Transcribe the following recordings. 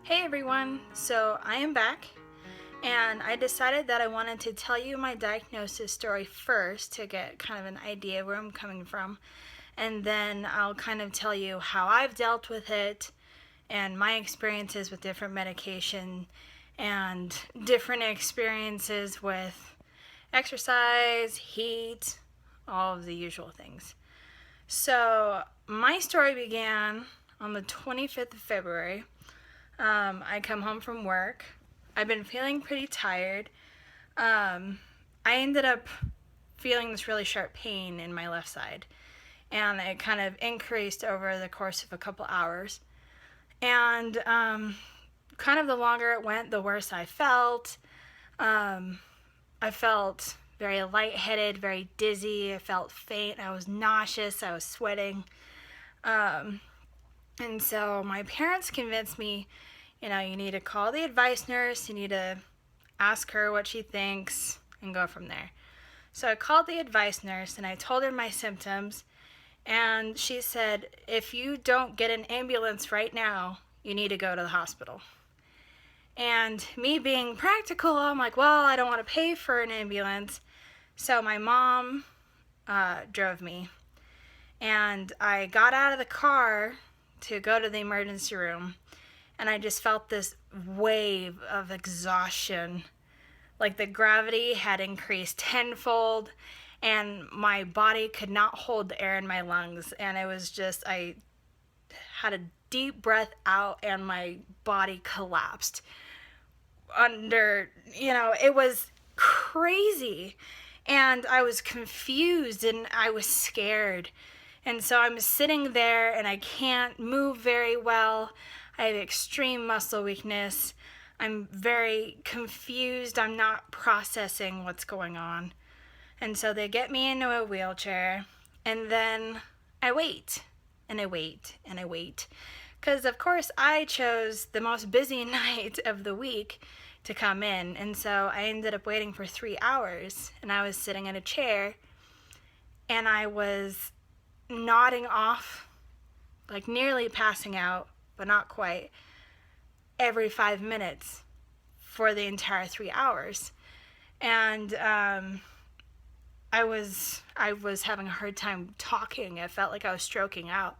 Hey everyone, so I am back and I decided that I wanted to tell you my diagnosis story first to get kind of an idea where I'm coming from, and then I'll kind of tell you how I've dealt with it and my experiences with different medication and different experiences with exercise, heat, all of the usual things. So my story began on the 25th of February. I come home from work. I've been feeling pretty tired. I ended up feeling this really sharp pain in my left side, and it kind of increased over the course of a couple hours. And kind of the longer it went, the worse I felt. I felt very lightheaded, very dizzy. I felt faint. I was nauseous. I was sweating. And so my parents convinced me, you need to call the advice nurse, you need to ask her what she thinks, and go from there. So I called the advice nurse and I told her my symptoms, and she said, if you don't get an ambulance right now, you need to go to the hospital. And me being practical, I'm like, well, I don't want to pay for an ambulance. So my mom drove me, and I got out of the car to go to the emergency room, and I just felt this wave of exhaustion. Like the gravity had increased tenfold, and my body could not hold the air in my lungs. And it was just, I had a deep breath out, and my body collapsed under, it was crazy. And I was confused, and I was scared. And so I'm sitting there and I can't move very well. I have extreme muscle weakness. I'm very confused. I'm not processing what's going on. And so they get me into a wheelchair, and then I wait and I wait and I wait. Because, of course, I chose the most busy night of the week to come in. And so I ended up waiting for 3 hours, and I was sitting in a chair, and I was nodding off, like nearly passing out, but not quite, every 5 minutes for the entire 3 hours. And I was having a hard time talking. I felt like I was stroking out.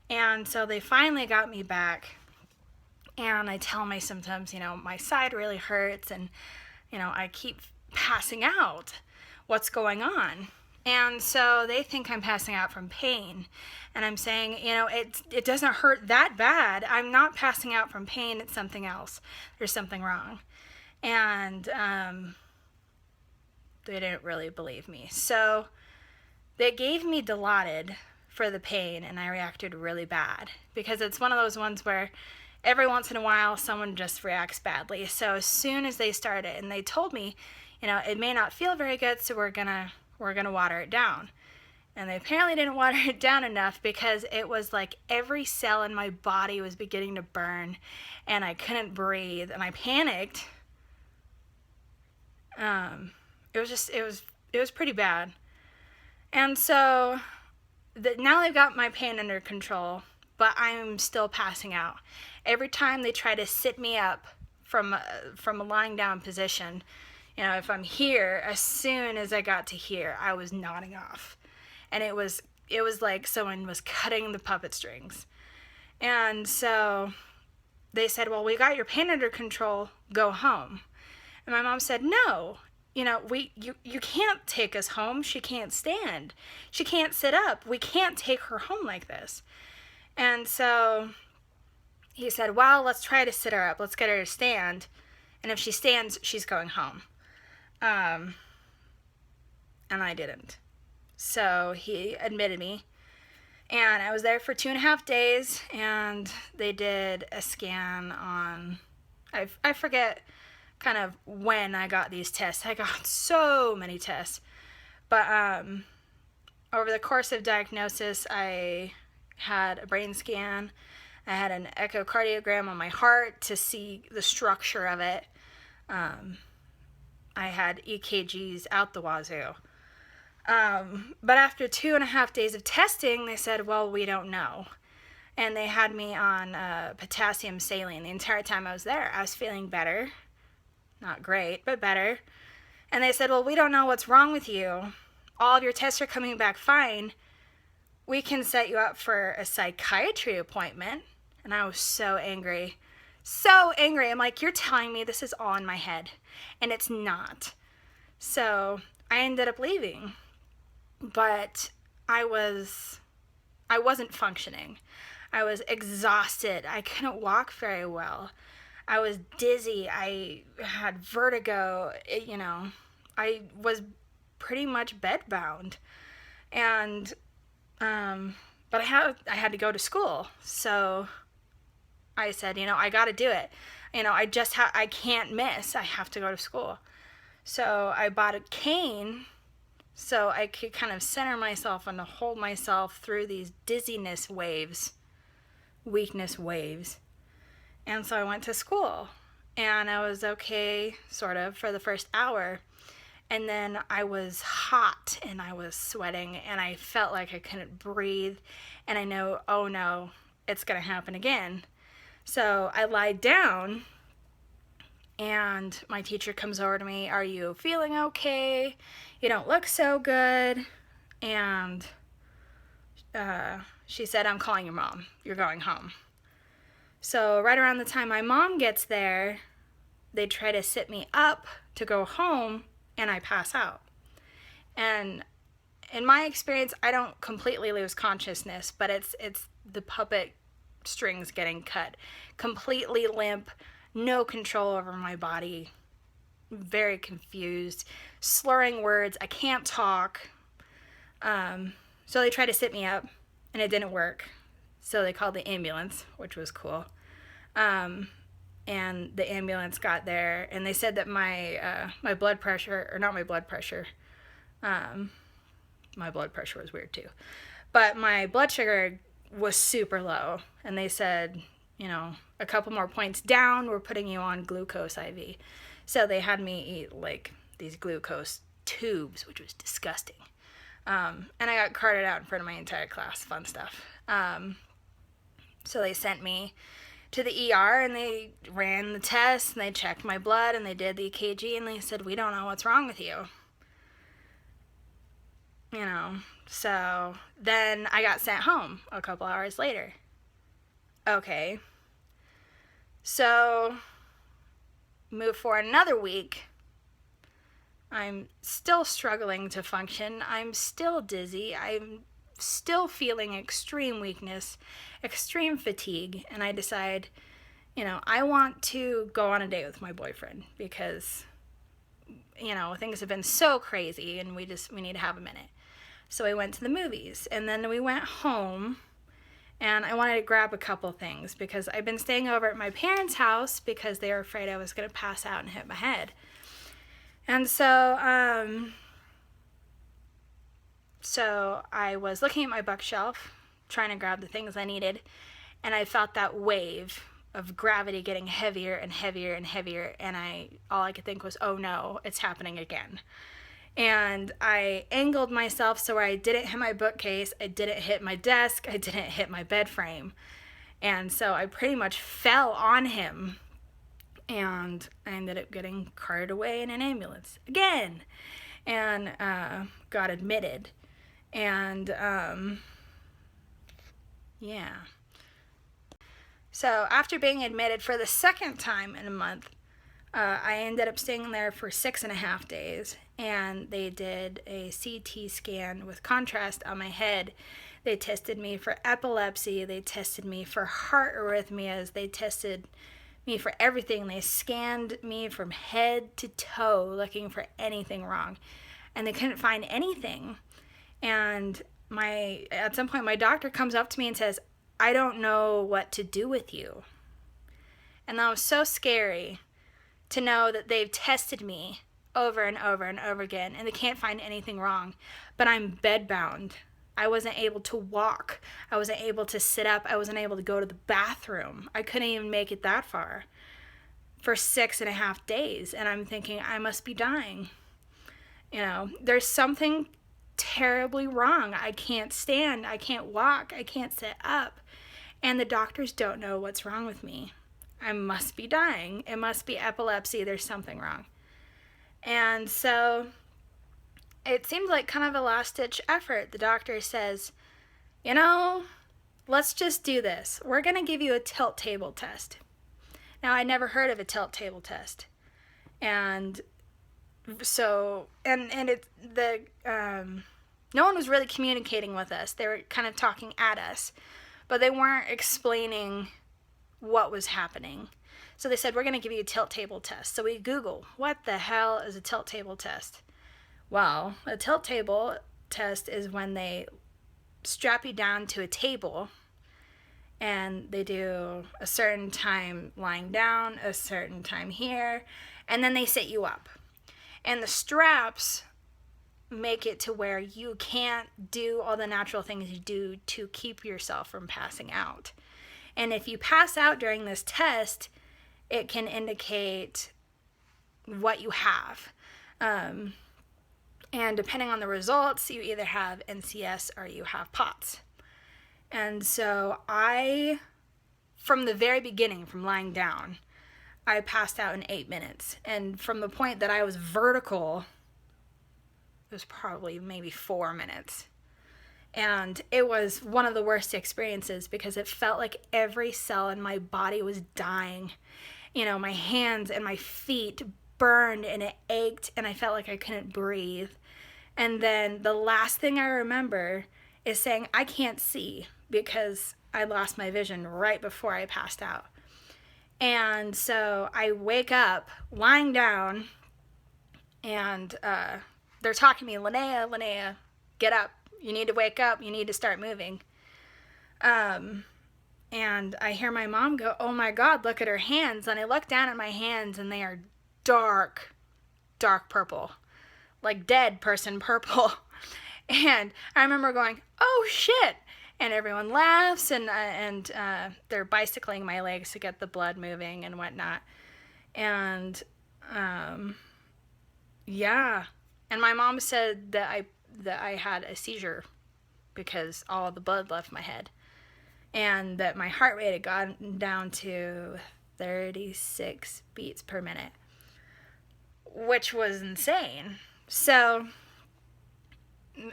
And so they finally got me back, and I tell my symptoms, my side really hurts, and I keep passing out. What's going on? And so they think I'm passing out from pain. And I'm saying, it doesn't hurt that bad. I'm not passing out from pain. It's something else. There's something wrong. And they didn't really believe me. So they gave me Dilaudid for the pain, and I reacted really bad. Because it's one of those ones where every once in a while someone just reacts badly. So as soon as they started, and they told me, it may not feel very good, so we're gonna water it down. And they apparently didn't water it down enough, because it was like every cell in my body was beginning to burn, and I couldn't breathe, and I panicked. It was pretty bad. And so now they've got my pain under control, but I'm still passing out. Every time they try to sit me up from a lying down position, if I'm here, as soon as I got to here, I was nodding off. And it was like someone was cutting the puppet strings. And so they said, well, we got your pain under control, go home. And my mom said, no, you can't take us home. She can't stand. She can't sit up. We can't take her home like this. And so he said, well, let's try to sit her up. Let's get her to stand. And if she stands, she's going home. And I didn't. So he admitted me, and I was there for 2.5 days, and they did a scan on, I forget kind of when I got these tests. I got so many tests, but over the course of diagnosis, I had a brain scan. I had an echocardiogram on my heart to see the structure of it. I had EKGs out the wazoo. But after 2.5 days of testing, they said, well, we don't know. and they had me on potassium saline the entire time I was there. I was feeling better. Not great, but better. And they said, well, we don't know what's wrong with you. All of your tests are coming back fine. We can set you up for a psychiatry appointment. And I was so angry. So angry. I'm like, you're telling me this is all in my head. And it's not. So I ended up leaving. But I wasn't functioning. I was exhausted. I couldn't walk very well. I was dizzy. I had vertigo. I was pretty much bedbound. And, but I had to go to school. So I said, I got to do it. I can't miss. I have to go to school. So I bought a cane so I could kind of center myself and hold myself through these dizziness waves, weakness waves. And so I went to school, and I was okay, sort of, for the first hour. And then I was hot, and I was sweating, and I felt like I couldn't breathe. And I know, oh no, it's going to happen again. So I lied down, and my teacher comes over to me, are you feeling okay? You don't look so good. And she said, I'm calling your mom. You're going home. So right around the time my mom gets there, they try to sit me up to go home, and I pass out. And in my experience, I don't completely lose consciousness, but it's the puppet strings getting cut. Completely limp, no control over my body, very confused, slurring words, I can't talk. So they tried to sit me up, and it didn't work. So they called the ambulance, which was cool. And the ambulance got there, and they said that my blood pressure, or not my blood pressure, my blood pressure was weird too, but my blood sugar was super low, and they said, a couple more points down, we're putting you on glucose IV. So they had me eat like these glucose tubes, which was disgusting. And I got carted out in front of my entire class, fun stuff. So they sent me to the ER, and they ran the tests, and they checked my blood, and they did the EKG, and they said, we don't know what's wrong with you. So then I got sent home a couple hours later. Okay. So move forward another week. I'm still struggling to function. I'm still dizzy. I'm still feeling extreme weakness, extreme fatigue, and I decide, I want to go on a date with my boyfriend because, things have been so crazy, and we need to have a minute. So we went to the movies, and then we went home, and I wanted to grab a couple things because I've been staying over at my parents' house because they were afraid I was going to pass out and hit my head. And so I was looking at my bookshelf, trying to grab the things I needed, and I felt that wave of gravity getting heavier and heavier and heavier, and all I could think was, oh no, it's happening again. And I angled myself so I didn't hit my bookcase, I didn't hit my desk, I didn't hit my bed frame. And so I pretty much fell on him, and I ended up getting carted away in an ambulance again, and got admitted. And yeah. So after being admitted for the second time in a month, I ended up staying there for 6.5 days, and they did a CT scan with contrast on my head. They tested me for epilepsy, they tested me for heart arrhythmias, they tested me for everything. They scanned me from head to toe looking for anything wrong, and they couldn't find anything. And at some point my doctor comes up to me and says, I don't know what to do with you. And that was so scary to know that they've tested me over and over and over again, and they can't find anything wrong, but I'm bedbound. I wasn't able to walk. I wasn't able to sit up. I wasn't able to go to the bathroom. I couldn't even make it that far for 6.5 days. And I'm thinking, I must be dying. There's something terribly wrong. I can't stand. I can't walk. I can't sit up. and the doctors don't know what's wrong with me. I must be dying. It must be epilepsy. There's something wrong. And so it seemed like kind of a last-ditch effort. The doctor says, let's just do this. We're going to give you a tilt table test. Now, I never heard of a tilt table test. And so, no one was really communicating with us. They were kind of talking at us, but they weren't explaining what was happening. So they said, we're going to give you a tilt table test. So we Google, what the hell is a tilt table test? Well, a tilt table test is when they strap you down to a table and they do a certain time lying down, a certain time here, and then they sit you up. And the straps make it to where you can't do all the natural things you do to keep yourself from passing out. And if you pass out during this test, it can indicate what you have. And depending on the results, you either have NCS or you have POTS. And so from the very beginning, from lying down, I passed out in 8 minutes. And from the point that I was vertical, it was probably maybe 4 minutes. And it was one of the worst experiences because it felt like every cell in my body was dying. My hands and my feet burned and it ached and I felt like I couldn't breathe. And then the last thing I remember is saying, I can't see, because I lost my vision right before I passed out. And so I wake up lying down and they're talking to me, Linnea, get up. You need to wake up. You need to start moving. And I hear my mom go, oh my God, look at her hands. And I look down at my hands and they are dark, dark purple, like dead person purple. And I remember going, oh shit. And everyone laughs and they're bicycling my legs to get the blood moving and whatnot. And yeah. And my mom said that I had a seizure because all the blood left my head. And that my heart rate had gone down to 36 beats per minute, which was insane. So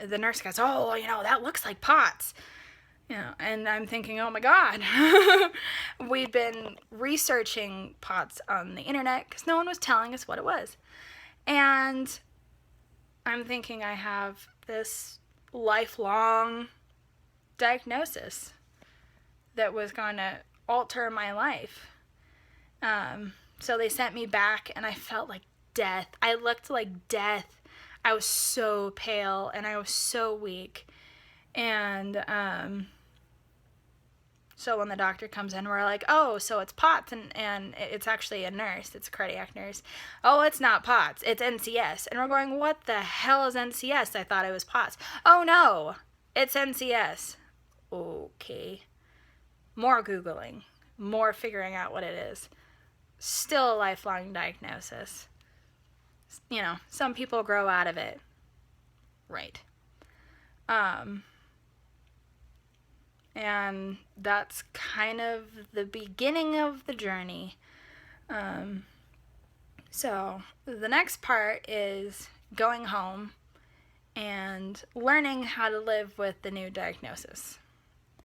the nurse goes, oh, that looks like POTS. And I'm thinking, oh my God. We've been researching POTS on the internet because no one was telling us what it was. And I'm thinking I have this lifelong diagnosis that was going to alter my life. So they sent me back and I felt like death. I looked like death. I was so pale and I was so weak. And so when the doctor comes in, we're like, oh, so it's POTS, and it's actually a nurse. It's a cardiac nurse. Oh, it's not POTS. It's NCS. And we're going, what the hell is NCS? I thought it was POTS. Oh, no, it's NCS. Okay. More Googling. More figuring out what it is. Still a lifelong diagnosis. Some people grow out of it. Right. And that's kind of the beginning of the journey. So the next part is going home and learning how to live with the new diagnosis.